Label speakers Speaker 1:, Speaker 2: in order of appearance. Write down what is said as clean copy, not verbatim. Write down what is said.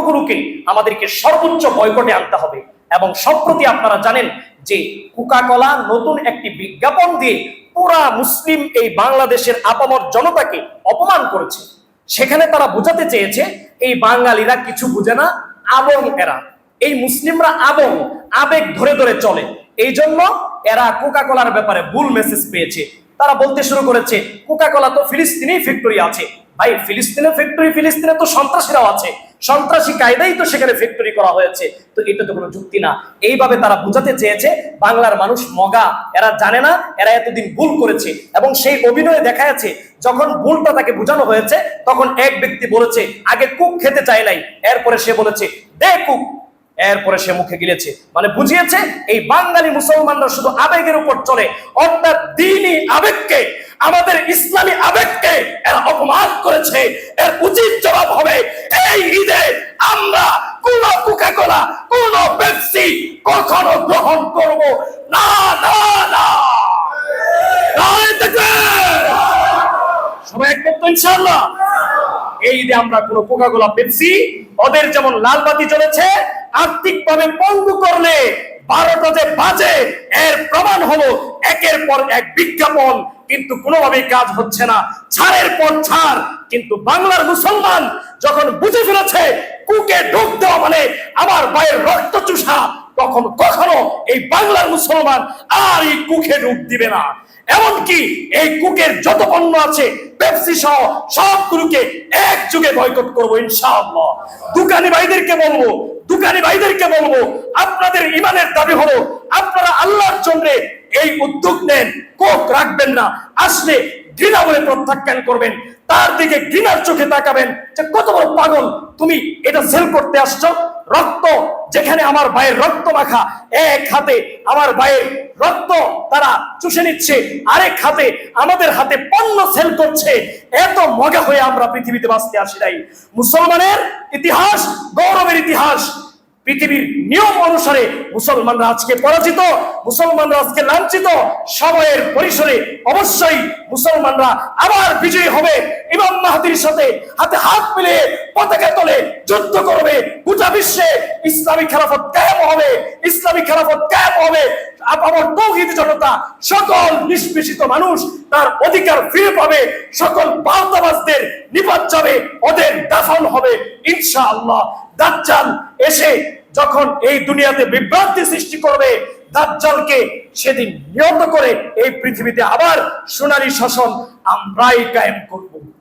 Speaker 1: পণ্যগুলোকে আমাদেরকে সর্বোচ্চ বয়কটে আনতে হবে। এবং সম্প্রতি আপনারা জানেন যে কোকা-কোলা নতুন একটি বিজ্ঞাপন দিয়ে পুরা মুসলিম এই বাংলাদেশের আপামর জনতাকে অপমান করেছে। সেখানে তারা বোঝাতে চেয়েছে এই বাঙালিরা কিছু বুঝে না, আবং এরা, এই মুসলিমরা আবং, আবেগ ধরে ধরে চলে, এই জন্য এরা কোকা-কোলার ব্যাপারে ভুল মেসেজ পেয়েছে। তারা বলতে শুরু করেছে কোকা-কোলা তো ফিলিস্তিনেই ফ্যাক্টরি আছে। ভাই, ফিলিস্তিনের ফ্যাক্টরি, ফিলিস্তিনে তো সন্ত্রাসীরাও আছে, সন্ত্রাসী কায়দাই তো সেখানে ফ্যাক্টরি করা হয়েছে, তো এটা তো কোনো যুক্তি না। এইভাবে তারা বোঝাতে চেয়েছে বাংলার মানুষ মগা, এরা জানে না, এরা এতদিন ভুল করেছে। এবং সেই অভিনয়ে দেখা যাচ্ছে যখন ভুলটা তাকে বোঝানো হয়েছে তখন এক ব্যক্তি বলেছে আগে কুক খেতে চায় নাই, এরপরে সে বলেছে দে কুক, এরপরে সে মুখে গিলেছে, মানে বুঝিয়েছে এই বাঙালি মুসলমানরা শুধু আবেগের উপর চলে, অর্থাৎ দ্বীনি আবেগকে, আমাদের ইসলামী আবেগকে এরা অপমান করেছে। এর উচিত জবাব হবে এই ঈদে আমরা কোন কোকা-কোলা, কোন পেপসি কখনো গ্রহণ করব না, না, না। সবাই একমত তো ইনশাআল্লাহ? এই ঈদে আমরা কোন কোকা-কোলা, পেপসি, ওদের যেমন লাল বাতি জ্বলেছে, আর্থিকভাবে পঙ্গু করলে 12টা যে বাজে এর প্রমাণ হলো একের পর এক বিজ্ঞাপন, কিন্তু কোনোভাবেই কাজ হচ্ছে না, ছাড়ের পর ছাড়। কিন্তু বাংলার মুসলমান যখন বুঝে ফেলেছে কুকে ঢোক দেওয়া মানে আমার ভাইয়ের রক্ত চুষা, তখন কখনো এই বাংলার মুসলমান আর এই কুকে ঢোক দিবে না। এমনকি এই কুকের যত পণ্য আছে পেপসি সহ সবগুলোকে একযোগে বয়কট করবো ইনশাআল্লাহ। দোকানি ভাইদেরকে বলবো আপনাদের ইমানের দাবি হলো আপনারা আল্লাহর জন্য এই উদ্যোগ নেন, কোক রাখবেন না, আসলে ঘৃণা বলে প্রত্যাখ্যান করবেন, তার দিকে ঘৃণার চোখে তাকাবেন যে কত বড় পাগল তুমি, এটা সেল করতে আসছো। রক্ত, যেখানে আমার ভাইয়ের রক্ত মাখা, এক হাতে আমার ভাইয়ের রক্ত তারা চুষে নিচ্ছে, আরেক হাতে আমাদের হাতে পণ্য সেল করছে। এত মগা হয়ে আমরা পৃথিবীতে বাঁচতে আসি নাই। মুসলমানের ইতিহাস গৌরবের ইতিহাস। পৃথিবীর নিয়ম অনুসারে মুসলমানরা আজকে পরাজিত, মুসলমানরা আজকে লাঞ্ছিত। সময়ের পরিসরে অবশ্যই মুসলমানরা আবার বিজয়ী হবে। ইমাম মাহদীর সাথে হাতে হাত মিলিয়ে পতাকা তলে যুদ্ধ করবে। গোটা বিশ্বে ইসলামী খেলাফত কায়েম হবে, ইসলামী খেলাফত কায়েম হবে। আমার তৌহিদি জনতা, সকল নিষ্পেষিত মানুষ তার অধিকার ফিরে পাবে, সকল বালতাবাজদের নিপাত যাবে, ওদের দাফন হবে ইনশাআল্লাহ। দাজ্জাল এসে যখন এই দুনিয়াতে বিভ্রান্তি সৃষ্টি করবে, দাজ্জালকে সেদিন নিহত করে এই পৃথিবীতে আবার সোনালী শাসন আমরাই কায়েম করব।